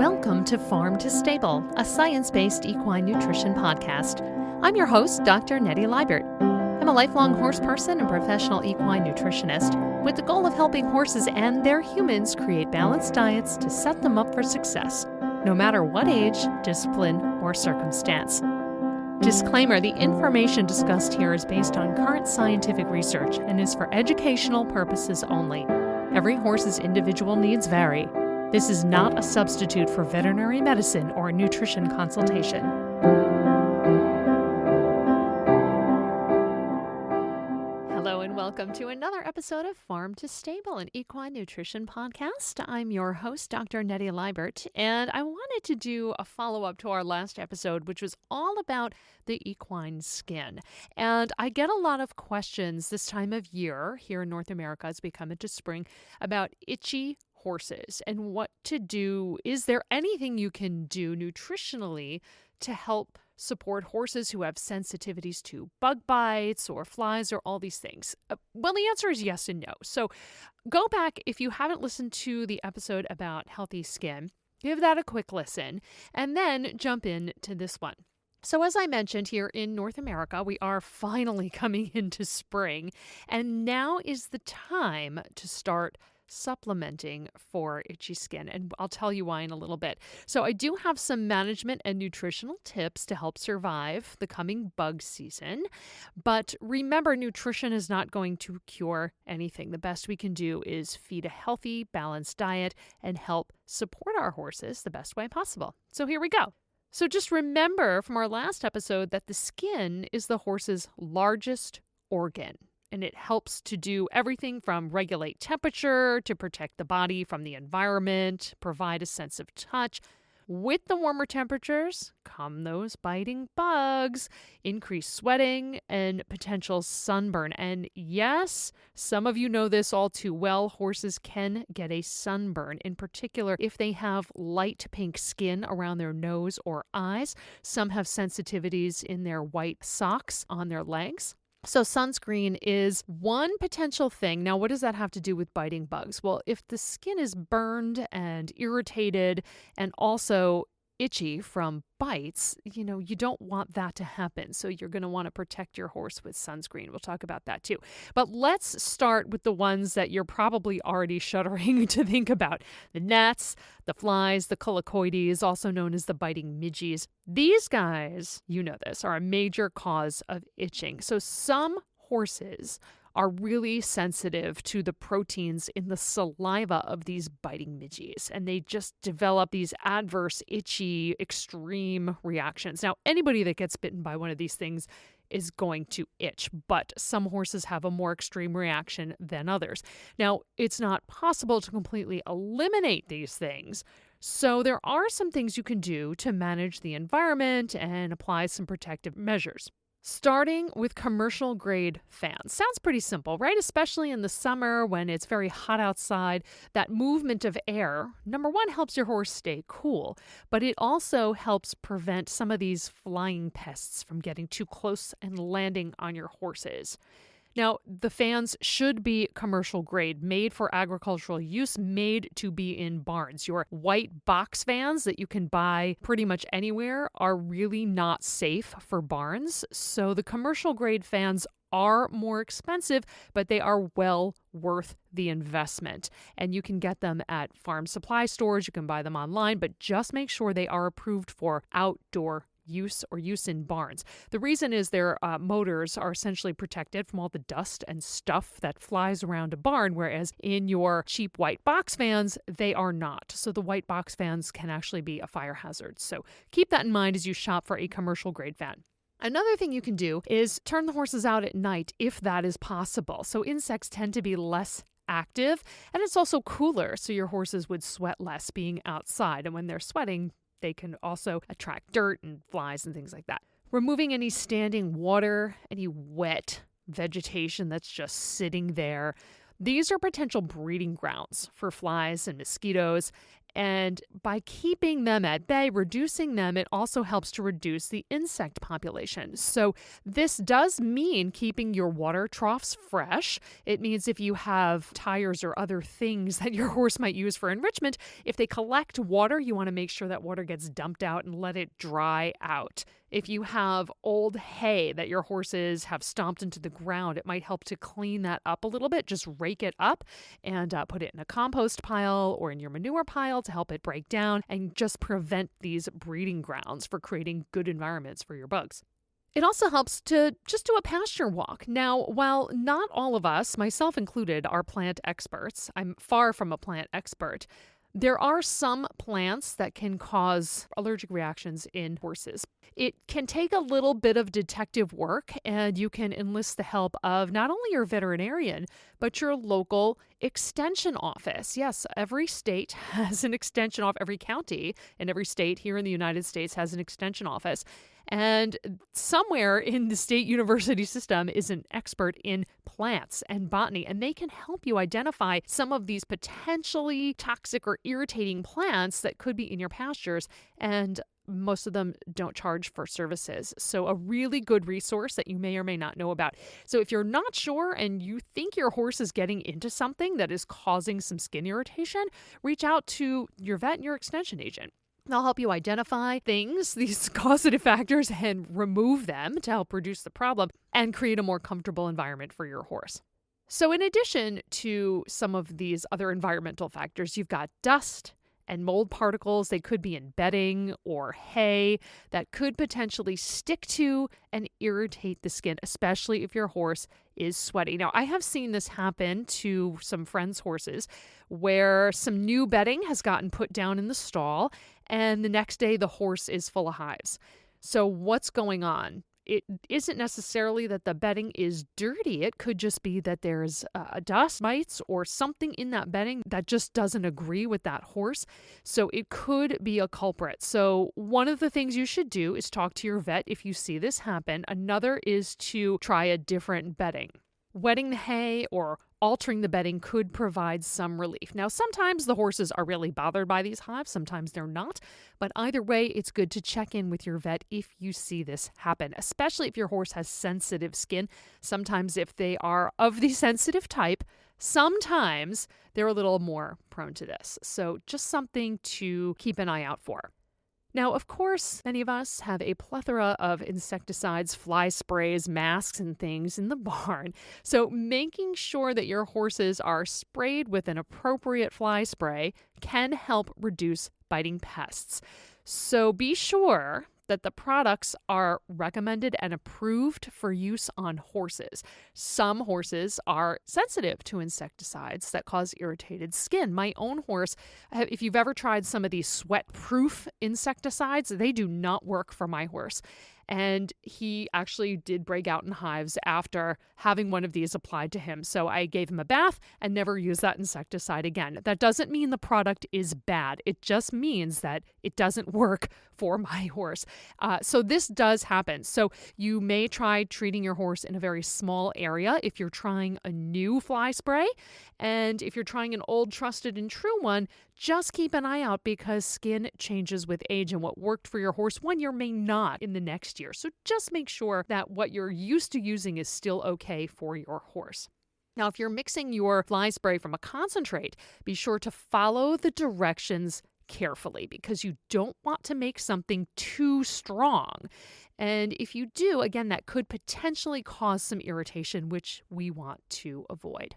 Welcome to Farm to Stable, a science-based equine nutrition podcast. I'm your host, Dr. Nettie Liebert. I'm a lifelong horse person and professional equine nutritionist with the goal of helping horses and their humans create balanced diets to set them up for success, no matter what age, discipline, or circumstance. Disclaimer, the information discussed here is based on current scientific research and is for educational purposes only. Every horse's individual needs vary. This is not a substitute for veterinary medicine or nutrition consultation. Hello and welcome to another episode of Farm to Stable, an equine nutrition podcast. I'm your host, Dr. Nettie Liebert, and I wanted to do a follow-up to our last episode, which was all about the equine skin. And I get a lot of questions this time of year here in North America as we come into spring about itchy horses and what to do. Is there anything you can do nutritionally to help support horses who have sensitivities to bug bites or flies or all these things? Well, the answer is yes and no. So go back if you haven't listened to the episode about healthy skin, give that a quick listen, and then jump into this one. So as I mentioned, here in North America, we are finally coming into spring, and now is the time to start supplementing for itchy skin, and I'll tell you why in a little bit. So I do have some management and nutritional tips to help survive the coming bug season, but remember, nutrition is not going to cure anything. The best we can do is feed a healthy, balanced diet and help support our horses the best way possible. So here we go. So just remember from our last episode that the skin is the horse's largest organ. And it helps to do everything from regulate temperature to protect the body from the environment, provide a sense of touch. With the warmer temperatures come those biting bugs, increased sweating, and potential sunburn. And yes, some of you know this all too well, horses can get a sunburn, in particular if they have light pink skin around their nose or eyes. Some have sensitivities in their white socks on their legs. So sunscreen is one potential thing. Now, what does that have to do with biting bugs? Well, if the skin is burned and irritated and also itchy from bites, you don't want that to happen. So you're going to want to protect your horse with sunscreen. We'll talk about that too. But let's start with the ones that you're probably already shuddering to think about. The gnats, the flies, the colicoides, also known as the biting midges. These guys, you know this, are a major cause of itching. So some horses are really sensitive to the proteins in the saliva of these biting midges, and they just develop these adverse, itchy, extreme reactions. Now, anybody that gets bitten by one of these things is going to itch, but some horses have a more extreme reaction than others. Now, it's not possible to completely eliminate these things, so there are some things you can do to manage the environment and apply some protective measures. Starting with commercial grade fans. Sounds pretty simple, right? Especially in the summer when it's very hot outside. That movement of air, number one, helps your horse stay cool, but it also helps prevent some of these flying pests from getting too close and landing on your horses. Now, the fans should be commercial grade, made for agricultural use, made to be in barns. Your white box fans that you can buy pretty much anywhere are really not safe for barns. So the commercial grade fans are more expensive, but they are well worth the investment. And you can get them at farm supply stores. You can buy them online, but just make sure they are approved for outdoor use or use in barns. The reason is their motors are essentially protected from all the dust and stuff that flies around a barn, whereas in your cheap white box fans, they are not. So the white box fans can actually be a fire hazard. So keep that in mind as you shop for a commercial grade fan. Another thing you can do is turn the horses out at night if that is possible. So insects tend to be less active, and it's also cooler, so your horses would sweat less being outside. And when they're sweating, they can also attract dirt and flies and things like that. Removing any standing water, any wet vegetation that's just sitting there. These are potential breeding grounds for flies and mosquitoes, And by keeping them at bay, reducing them, it also helps to reduce the insect population. So this does mean keeping your water troughs fresh. It means if you have tires or other things that your horse might use for enrichment, if they collect water, you want to make sure that water gets dumped out and let it dry out. If you have old hay that your horses have stomped into the ground, it might help to clean that up a little bit. Just rake it up and put it in a compost pile or in your manure pile to help it break down and just prevent these breeding grounds for creating good environments for your bugs. It also helps to just do a pasture walk. Now, while not all of us, myself included, are plant experts, I'm far from a plant expert, there are some plants that can cause allergic reactions in horses. It can take a little bit of detective work, and you can enlist the help of not only your veterinarian, but your local extension office. Yes, every state has an extension office, every county in every state here in the United States has an extension office. And somewhere in the state university system is an expert in plants and botany, and they can help you identify some of these potentially toxic or irritating plants that could be in your pastures. And most of them don't charge for services. So a really good resource that you may or may not know about. So if you're not sure and you think your horse is getting into something that is causing some skin irritation, reach out to your vet and your extension agent. They'll help you identify things, these causative factors, and remove them to help reduce the problem and create a more comfortable environment for your horse. So in addition to some of these other environmental factors, you've got dust and mold particles. They could be in bedding or hay that could potentially stick to and irritate the skin, especially if your horse is sweaty. Now, I have seen this happen to some friends' horses where some new bedding has gotten put down in the stall, and the next day the horse is full of hives. So what's going on? It isn't necessarily that the bedding is dirty. It could just be that there's dust mites or something in that bedding that just doesn't agree with that horse. So it could be a culprit. So one of the things you should do is talk to your vet if you see this happen. Another is to try a different bedding. Wetting the hay or altering the bedding could provide some relief. Now, sometimes the horses are really bothered by these hives, sometimes they're not, but either way, it's good to check in with your vet if you see this happen, especially if your horse has sensitive skin. Sometimes if they are of the sensitive type, sometimes they're a little more prone to this. So just something to keep an eye out for. Now, of course, many of us have a plethora of insecticides, fly sprays, masks, and things in the barn. So making sure that your horses are sprayed with an appropriate fly spray can help reduce biting pests. So be sure that the products are recommended and approved for use on horses. Some horses are sensitive to insecticides that cause irritated skin. My own horse, if you've ever tried some of these sweat-proof insecticides, they do not work for my horse. And he actually did break out in hives after having one of these applied to him. So I gave him a bath and never used that insecticide again. That doesn't mean the product is bad. It just means that it doesn't work for my horse. So this does happen. So you may try treating your horse in a very small area if you're trying a new fly spray. And if you're trying an old, trusted, and true one, just keep an eye out because skin changes with age, and what worked for your horse one year may not in the next year. So just make sure that what you're used to using is still okay for your horse. Now, if you're mixing your fly spray from a concentrate, be sure to follow the directions carefully because you don't want to make something too strong. And if you do, again, that could potentially cause some irritation, which we want to avoid.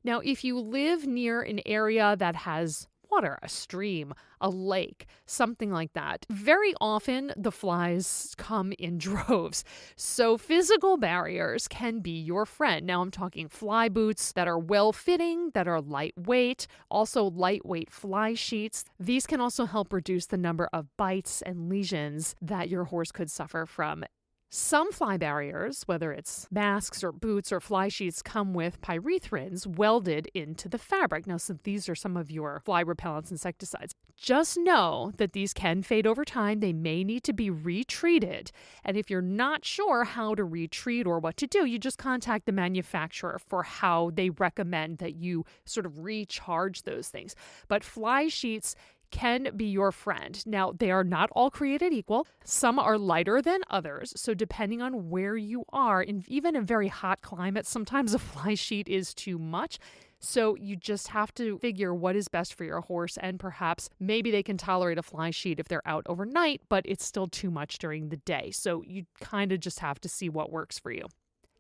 Now, if you live near an area that has water, a stream, a lake, something like that, very often the flies come in droves. So physical barriers can be your friend. Now I'm talking fly boots that are well-fitting, that are lightweight, also lightweight fly sheets. These can also help reduce the number of bites and lesions that your horse could suffer from. Some fly barriers, whether it's masks or boots or fly sheets, come with pyrethrins welded into the fabric. Now, so these are some of your fly repellents, insecticides. Just know that these can fade over time. They may need to be retreated. And if you're not sure how to retreat or what to do, you just contact the manufacturer for how they recommend that you sort of recharge those things. But fly sheets can be your friend. Now, they are not all created equal. Some are lighter than others. So depending on where you are, even in very hot climates, sometimes a fly sheet is too much. So you just have to figure what is best for your horse, and perhaps maybe they can tolerate a fly sheet if they're out overnight, but it's still too much during the day. So you kind of just have to see what works for you.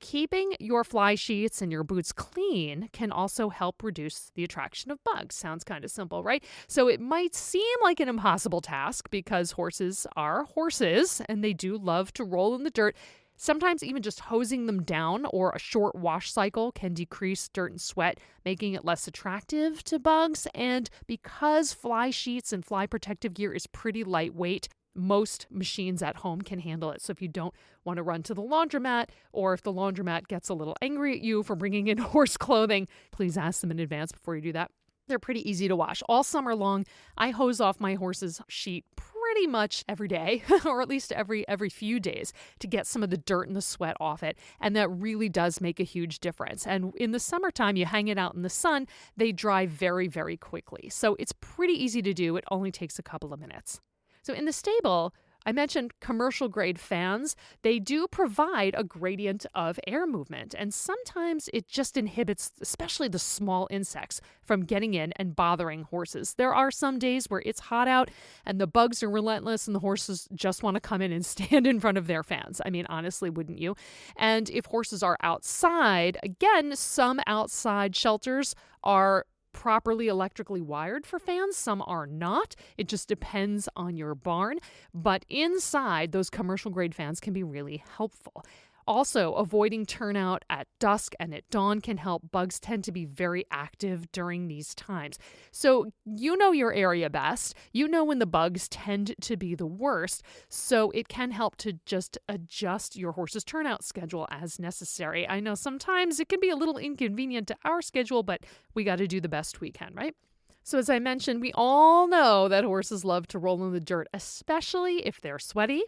Keeping your fly sheets and your boots clean can also help reduce the attraction of bugs. Sounds kind of simple, right? So it might seem like an impossible task because horses are horses and they do love to roll in the dirt. Sometimes even just hosing them down or a short wash cycle can decrease dirt and sweat, making it less attractive to bugs. And because fly sheets and fly protective gear is pretty lightweight, most machines at home can handle it. So if you don't want to run to the laundromat, or if the laundromat gets a little angry at you for bringing in horse clothing, please ask them in advance before you do that. They're pretty easy to wash. All summer long, I hose off my horse's sheet pretty much every day, or at least every few days, to get some of the dirt and the sweat off it. And that really does make a huge difference. And in the summertime, you hang it out in the sun, they dry very, very quickly. So it's pretty easy to do. It only takes a couple of minutes. So in the stable, I mentioned commercial grade fans. They do provide a gradient of air movement, and sometimes it just inhibits, especially the small insects, from getting in and bothering horses. There are some days where it's hot out and the bugs are relentless and the horses just want to come in and stand in front of their fans. I mean, honestly, wouldn't you? And if horses are outside, again, some outside shelters are properly electrically wired for fans. Some are not. It just depends on your barn. But inside, those commercial grade fans can be really helpful. Also, avoiding turnout at dusk and at dawn can help. Bugs tend to be very active during these times. So you know your area best. You know when the bugs tend to be the worst. So it can help to just adjust your horse's turnout schedule as necessary. I know sometimes it can be a little inconvenient to our schedule, but we got to do the best we can, right? So as I mentioned, we all know that horses love to roll in the dirt, especially if they're sweaty,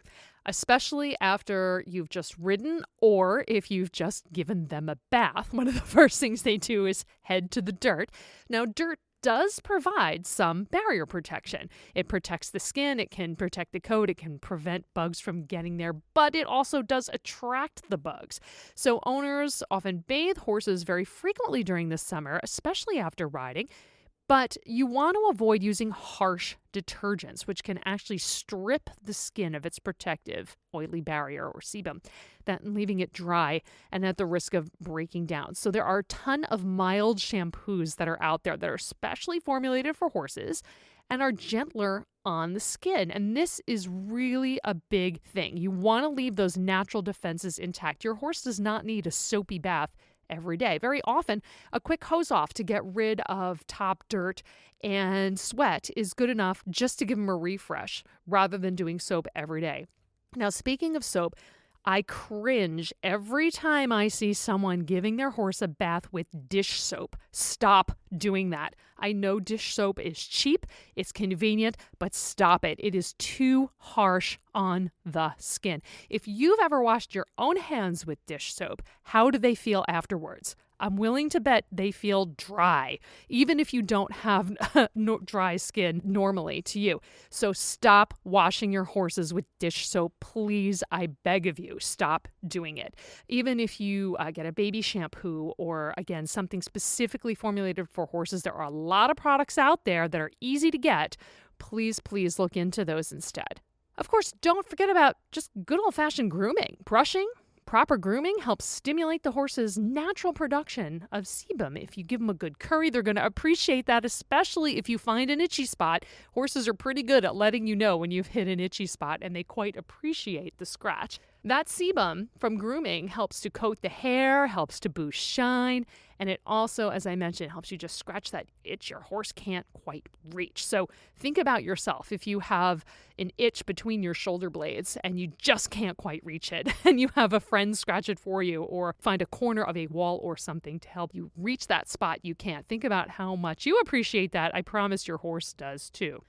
especially after you've just ridden or if you've just given them a bath. One of the first things they do is head to the dirt. Now, dirt does provide some barrier protection. It protects the skin, it can protect the coat, it can prevent bugs from getting there, but it also does attract the bugs. So owners often bathe horses very frequently during the summer, especially after riding. But you want to avoid using harsh detergents, which can actually strip the skin of its protective oily barrier or sebum, leaving it dry and at the risk of breaking down. So there are a ton of mild shampoos that are out there that are specially formulated for horses and are gentler on the skin. And this is really a big thing. You want to leave those natural defenses intact. Your horse does not need a soapy bath every day. Very often, a quick hose off to get rid of top dirt and sweat is good enough just to give them a refresh rather than doing soap every day. Now, speaking of soap, I cringe every time I see someone giving their horse a bath with dish soap. Stop doing that. I know dish soap is cheap, it's convenient, but stop it. It is too harsh on the skin. If you've ever washed your own hands with dish soap, how do they feel afterwards? I'm willing to bet they feel dry, even if you don't have dry skin normally to you. So stop washing your horses with dish soap. Please, I beg of you, stop doing it. Even if you get a baby shampoo or, again, something specifically formulated for horses, there are a lot of products out there that are easy to get. Please look into those instead. Of course, don't forget about just good old-fashioned grooming. Brushing. Proper grooming helps stimulate the horse's natural production of sebum. If you give them a good curry, they're going to appreciate that, especially if you find an itchy spot. Horses are pretty good at letting you know when you've hit an itchy spot, and they quite appreciate the scratch. That sebum from grooming helps to coat the hair, helps to boost shine, and it also, as I mentioned, helps you just scratch that itch your horse can't quite reach. So think about yourself. If you have an itch between your shoulder blades and you just can't quite reach it, and you have a friend scratch it for you or find a corner of a wall or something to help you reach that spot you can't, think about how much you appreciate that. I promise your horse does too.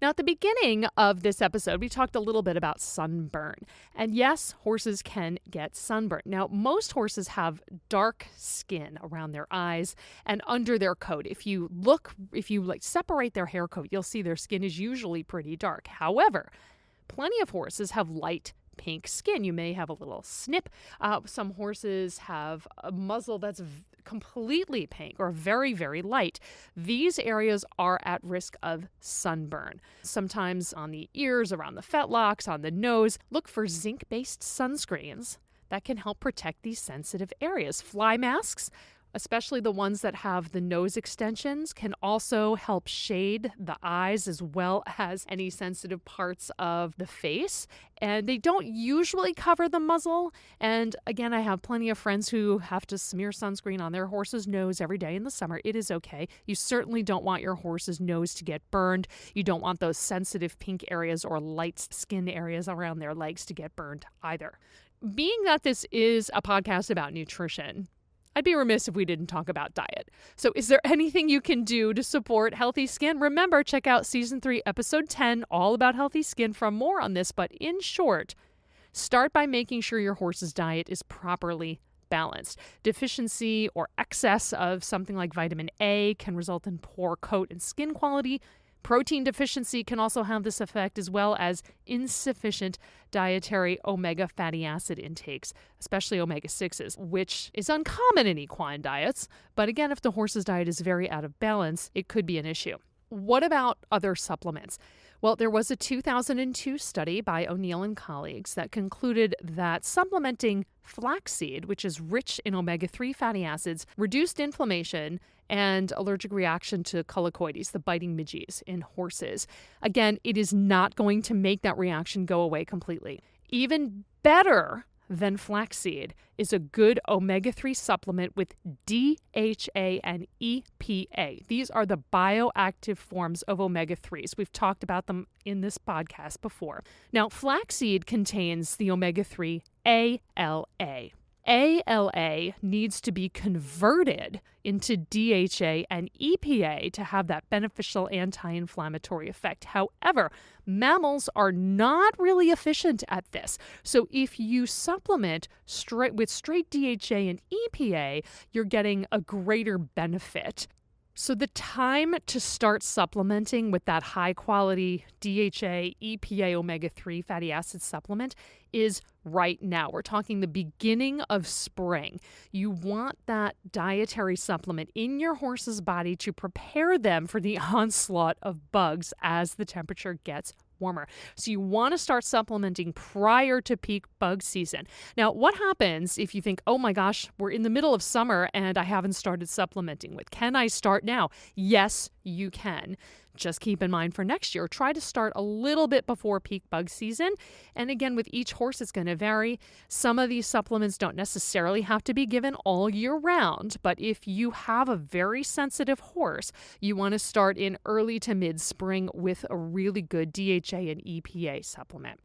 Now, at the beginning of this episode, we talked a little bit about sunburn. And yes, horses can get sunburn. Now, most horses have dark skin around their eyes and under their coat. If you separate their hair coat, you'll see their skin is usually pretty dark. However, plenty of horses have light pink skin. You may have a little snip. Some horses have a muzzle that's completely pink or very, very light. These areas are at risk of sunburn. Sometimes on the ears, around the fetlocks, on the nose. Look for zinc-based sunscreens that can help protect these sensitive areas. Fly masks, especially the ones that have the nose extensions, can also help shade the eyes as well as any sensitive parts of the face. And they don't usually cover the muzzle. And again, I have plenty of friends who have to smear sunscreen on their horse's nose every day in the summer. It is okay. You certainly don't want your horse's nose to get burned. You don't want those sensitive pink areas or light skin areas around their legs to get burned either. Being that this is a podcast about nutrition, I'd be remiss if we didn't talk about diet. So is there anything you can do to support healthy skin? Remember, check out Season 3, Episode 10, all about healthy skin for more on this. But in short, start by making sure your horse's diet is properly balanced. Deficiency or excess of something like vitamin A can result in poor coat and skin quality. Protein deficiency can also have this effect, as well as insufficient dietary omega fatty acid intakes, especially omega-6s, which is uncommon in equine diets. But again, if the horse's diet is very out of balance, it could be an issue. What about other supplements? Well, there was a 2002 study by O'Neill and colleagues that concluded that supplementing flaxseed, which is rich in omega-3 fatty acids, reduced inflammation and allergic reaction to cholicoides, the biting midges in horses. Again, it is not going to make that reaction go away completely. Even better than flaxseed is a good omega-3 supplement with DHA and EPA. These are the bioactive forms of omega-3s. We've talked about them in this podcast before. Now, flaxseed contains the omega-3 ALA. ALA needs to be converted into DHA and EPA to have that beneficial anti-inflammatory effect. However, mammals are not really efficient at this. So if you supplement with straight DHA and EPA, you're getting a greater benefit. So the time to start supplementing with that high-quality DHA, EPA, omega-3 fatty acid supplement is right now. We're talking the beginning of spring. You want that dietary supplement in your horse's body to prepare them for the onslaught of bugs as the temperature gets warmer. So you want to start supplementing prior to peak bug season. Now, what happens if you think, oh my gosh, we're in the middle of summer and I haven't started supplementing with? Can I start now? Yes, you can. Just keep in mind for next year, try to start a little bit before peak bug season. And again, with each horse, it's going to vary. Some of these supplements don't necessarily have to be given all year round, but if you have a very sensitive horse, you want to start in early to mid-spring with a really good DHA and EPA supplement.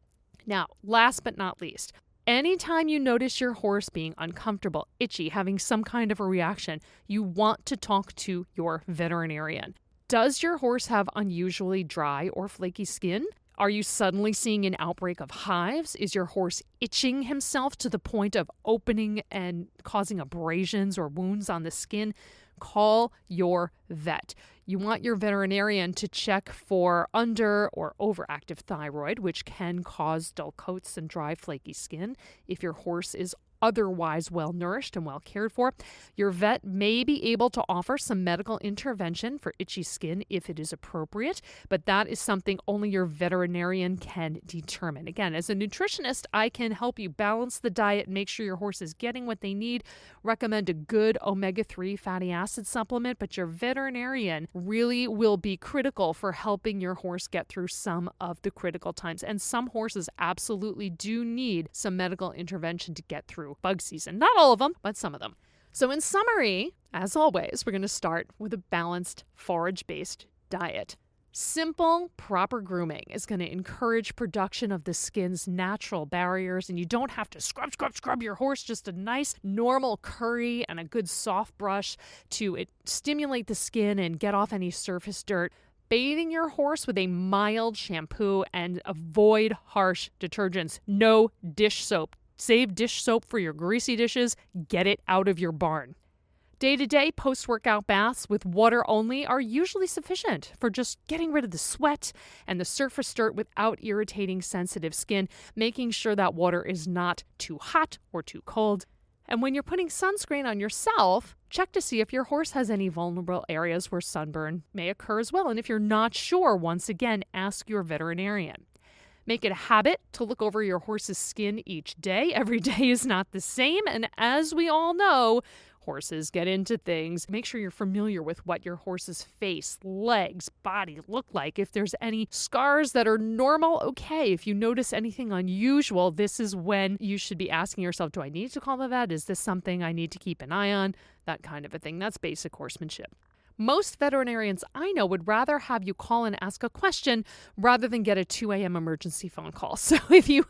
Now, last but not least, anytime you notice your horse being uncomfortable, itchy, having some kind of a reaction, you want to talk to your veterinarian. Does your horse have unusually dry or flaky skin? Are you suddenly seeing an outbreak of hives? Is your horse itching himself to the point of opening and causing abrasions or wounds on the skin? Call your vet. You want your veterinarian to check for under or overactive thyroid, which can cause dull coats and dry, flaky skin. If your horse is otherwise well-nourished and well cared for, your vet may be able to offer some medical intervention for itchy skin if it is appropriate, but that is something only your veterinarian can determine. Again, as a nutritionist, I can help you balance the diet and make sure your horse is getting what they need, recommend a good omega-3 fatty acid supplement, but your veterinarian really will be critical for helping your horse get through some of the critical times. And some horses absolutely do need some medical intervention to get through bug season. Not all of them, but some of them. So in summary, as always, we're going to start with a balanced forage-based diet. Simple, proper grooming is going to encourage production of the skin's natural barriers, and you don't have to scrub your horse. Just a nice, normal curry and a good soft brush to stimulate the skin and get off any surface dirt. bathing your horse with a mild shampoo and avoid harsh detergents. No dish soap. Save dish soap for your greasy dishes. Get it out of your barn. Day-to-day post-workout baths with water only are usually sufficient for just getting rid of the sweat and the surface dirt without irritating sensitive skin, making sure that water is not too hot or too cold. And when you're putting sunscreen on yourself, check to see if your horse has any vulnerable areas where sunburn may occur as well. And if you're not sure, once again, ask your veterinarian. Make it a habit to look over your horse's skin each day. Every day is not the same. And as we all know, horses get into things. Make sure you're familiar with what your horse's face, legs, body look like. If there's any scars that are normal, okay. If you notice anything unusual, this is when you should be asking yourself, do I need to call the vet? Is this something I need to keep an eye on? That kind of a thing. That's basic horsemanship. Most veterinarians I know would rather have you call and ask a question rather than get a 2 a.m. emergency phone call. So if you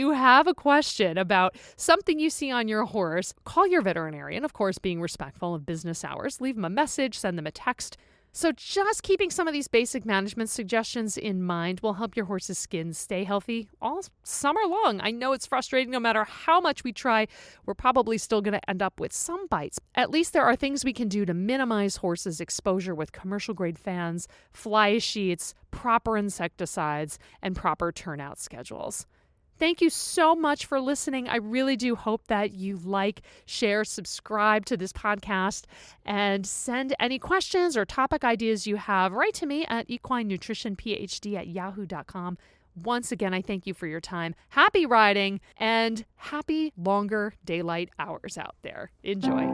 have a question about something you see on your horse, call your veterinarian, of course, being respectful of business hours. Leave them a message, send them a text. So just keeping some of these basic management suggestions in mind will help your horse's skin stay healthy all summer long. I know it's frustrating. No matter how much we try, we're probably still going to end up with some bites. At least there are things we can do to minimize horses' exposure with commercial-grade fans, fly sheets, proper insecticides, and proper turnout schedules. Thank you so much for listening. I really do hope that you like, share, subscribe to this podcast, and send any questions or topic ideas you have right to me at equinenutritionphd@yahoo.com. Once again, I thank you for your time. Happy riding and happy longer daylight hours out there. Enjoy.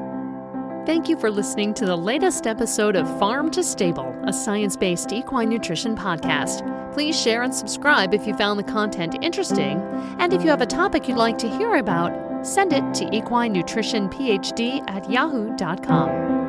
Thank you for listening to the latest episode of Farm to Stable, a science-based equine nutrition podcast. Please share and subscribe if you found the content interesting. And if you have a topic you'd like to hear about, send it to equinenutritionphd@yahoo.com.